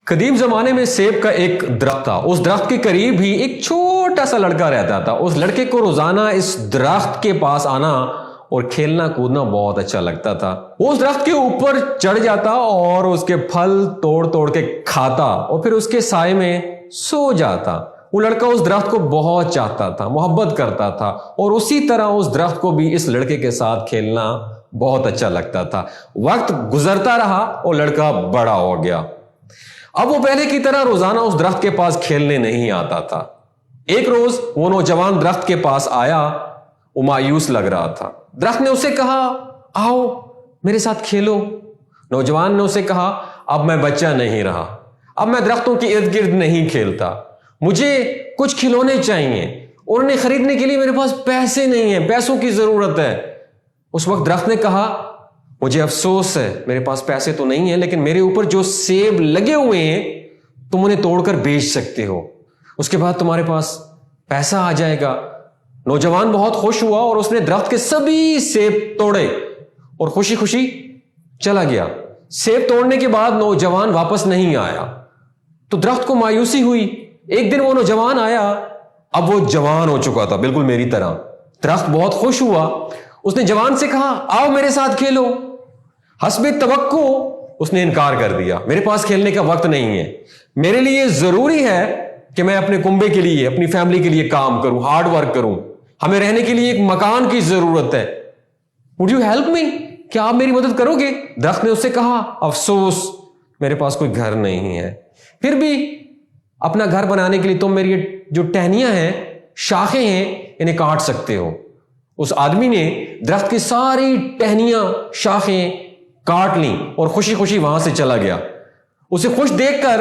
قدیم زمانے میں سیب کا ایک درخت تھا. اس درخت کے قریب ہی ایک چھوٹا سا لڑکا رہتا تھا. اس لڑکے کو روزانہ اس درخت کے پاس آنا اور کھیلنا کودنا بہت اچھا لگتا تھا. وہ اس درخت کے اوپر چڑھ جاتا اور اس کے پھل توڑ توڑ کے کھاتا اور پھر اس کے سائے میں سو جاتا. وہ لڑکا اس درخت کو بہت چاہتا تھا, محبت کرتا تھا, اور اسی طرح اس درخت کو بھی اس لڑکے کے ساتھ کھیلنا بہت اچھا لگتا تھا. وقت گزرتا رہا اور لڑکا بڑا ہو گیا. اب وہ پہلے کی طرح روزانہ اس درخت کے پاس کھیلنے نہیں آتا تھا. ایک روز وہ نوجوان درخت کے پاس آیا. وہ مایوس لگ رہا تھا. درخت نے اسے کہا, آؤ میرے ساتھ کھیلو. نوجوان نے اسے کہا, اب میں بچہ نہیں رہا, اب میں درختوں کے ارد گرد نہیں کھیلتا, مجھے کچھ کھلونے چاہیے اور انہیں خریدنے کے لیے میرے پاس پیسے نہیں ہیں, پیسوں کی ضرورت ہے. اس وقت درخت نے کہا, مجھے افسوس ہے, میرے پاس پیسے تو نہیں ہیں, لیکن میرے اوپر جو سیب لگے ہوئے ہیں تم انہیں توڑ کر بیچ سکتے ہو, اس کے بعد تمہارے پاس پیسہ آ جائے گا. نوجوان بہت خوش ہوا اور اس نے درخت کے سبھی سیب توڑے اور خوشی خوشی چلا گیا. سیب توڑنے کے بعد نوجوان واپس نہیں آیا تو درخت کو مایوسی ہوئی. ایک دن وہ نوجوان آیا. اب وہ جوان ہو چکا تھا, بالکل میری طرح. درخت بہت خوش ہوا. اس نے جوان سے کہا, آؤ میرے ساتھ کھیلو. حسب توقع اس نے انکار کر دیا. میرے پاس کھیلنے کا وقت نہیں ہے, میرے لیے ضروری ہے کہ میں اپنے کنبے کے لیے, اپنی فیملی کے لیے کام کروں, ہارڈ ورک کروں. ہمیں رہنے کے لیے ایک مکان کی ضرورت ہے. Would you help me? کیا آپ میری مدد کرو گے؟ درخت نے اس سے کہا, افسوس میرے پاس کوئی گھر نہیں ہے. پھر بھی اپنا گھر بنانے کے لیے تم میری جو ٹہنیاں ہیں, شاخیں ہیں, انہیں کاٹ سکتے ہو. اس آدمی نے درخت کی ساری ٹہنیاں, شاخیں کاٹ لیں اور خوشی خوشی وہاں سے چلا گیا. اسے خوش دیکھ کر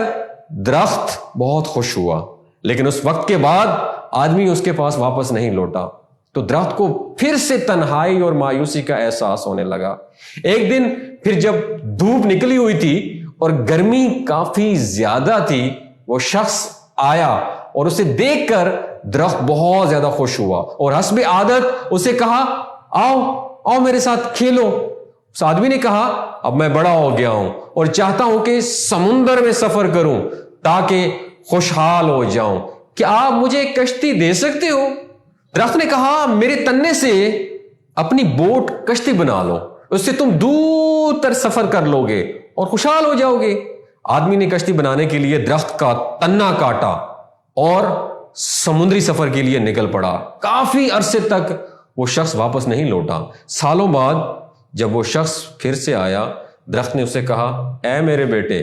درخت بہت خوش ہوا, لیکن اس وقت کے بعد آدمی اس کے پاس واپس نہیں لوٹا. تو درخت کو پھر سے تنہائی اور مایوسی کا احساس ہونے لگا. ایک دن پھر جب دھوپ نکلی ہوئی تھی اور گرمی کافی زیادہ تھی, وہ شخص آیا اور اسے دیکھ کر درخت بہت زیادہ خوش ہوا اور حسب عادت اسے کہا, آؤ میرے ساتھ کھیلو. اس آدمی نے کہا, اب میں بڑا ہو گیا ہوں اور چاہتا ہوں کہ سمندر میں سفر کروں تاکہ خوشحال ہو جاؤں. کیا آپ مجھے ایک کشتی دے سکتے ہو؟ درخت نے کہا, میرے تنے سے اپنی بوٹ کشتی بنا لو, اس سے تم دور تر سفر کر لو گے اور خوشحال ہو جاؤ گے. آدمی نے کشتی بنانے کے لیے درخت کا تنا کاٹا اور سمندری سفر کے لیے نکل پڑا. کافی عرصے تک وہ شخص واپس نہیں لوٹا. سالوں بعد جب وہ شخص پھر سے آیا, درخت نے اسے کہا, اے میرے بیٹے,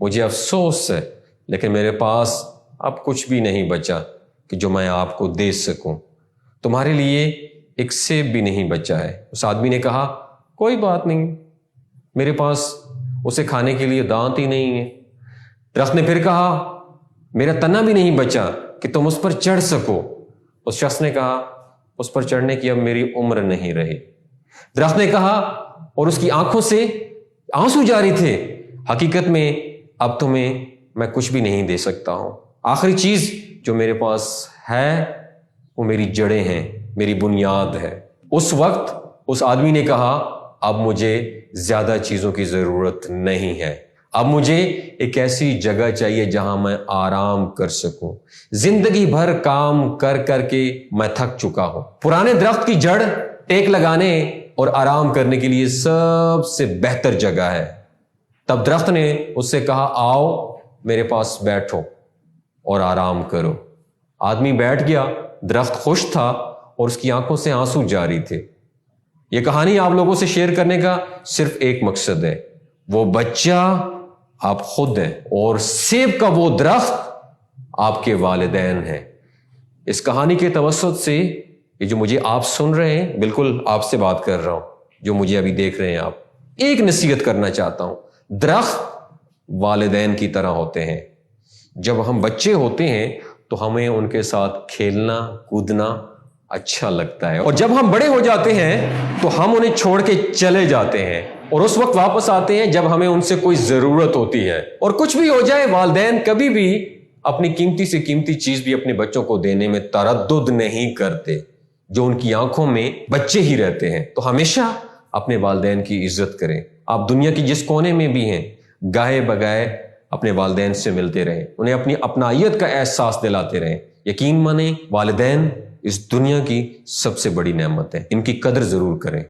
مجھے افسوس ہے, لیکن میرے پاس اب کچھ بھی نہیں بچا کہ جو میں آپ کو دے سکوں. تمہارے لیے ایک سیب بھی نہیں بچا ہے. اس آدمی نے کہا, کوئی بات نہیں, میرے پاس اسے کھانے کے لیے دانت ہی نہیں ہے. درخت نے پھر کہا, میرا تنا بھی نہیں بچا کہ تم اس پر چڑھ سکو. اس شخص نے کہا, اس پر چڑھنے کی اب میری عمر نہیں رہی. درخت نے کہا, اور اس کی آنکھوں سے آنسو جاری تھے, حقیقت میں اب تمہیں میں کچھ بھی نہیں دے سکتا ہوں. آخری چیز جو میرے پاس ہے وہ میری جڑیں ہیں, میری بنیاد ہے. اس وقت اس آدمی نے کہا, اب مجھے زیادہ چیزوں کی ضرورت نہیں ہے, اب مجھے ایک ایسی جگہ چاہیے جہاں میں آرام کر سکوں. زندگی بھر کام کر کر کے میں تھک چکا ہوں. پرانے درخت کی جڑ ٹیک لگانے اور آرام کرنے کے لیے سب سے بہتر جگہ ہے. تب درخت نے اس سے کہا, آؤ میرے پاس بیٹھو اور آرام کرو. آدمی بیٹھ گیا. درخت خوش تھا اور اس کی آنکھوں سے آنسو جاری تھے. یہ کہانی آپ لوگوں سے شیئر کرنے کا صرف ایک مقصد ہے, وہ بچہ آپ خود ہیں اور سیب کا وہ درخت آپ کے والدین ہیں. اس کہانی کے توسط سے یہ جو مجھے آپ سن رہے ہیں, بالکل آپ سے بات کر رہا ہوں, جو مجھے ابھی دیکھ رہے ہیں آپ, ایک نصیحت کرنا چاہتا ہوں. درخت والدین کی طرح ہوتے ہیں. جب ہم بچے ہوتے ہیں تو ہمیں ان کے ساتھ کھیلنا کودنا اچھا لگتا ہے, اور جب ہم بڑے ہو جاتے ہیں تو ہم انہیں چھوڑ کے چلے جاتے ہیں اور اس وقت واپس آتے ہیں جب ہمیں ان سے کوئی ضرورت ہوتی ہے. اور کچھ بھی ہو جائے, والدین کبھی بھی اپنی قیمتی سے قیمتی چیز بھی اپنے بچوں کو دینے میں تردد نہیں کرتے. جو ان کی آنکھوں میں بچے ہی رہتے ہیں. تو ہمیشہ اپنے والدین کی عزت کریں. آپ دنیا کی جس کونے میں بھی ہیں, گاہے بگائے اپنے والدین سے ملتے رہیں، انہیں اپنی اپنائیت کا احساس دلاتے رہیں۔ یقین مانیں والدین اس دنیا کی سب سے بڑی نعمت ہے، ان کی قدر ضرور کریں۔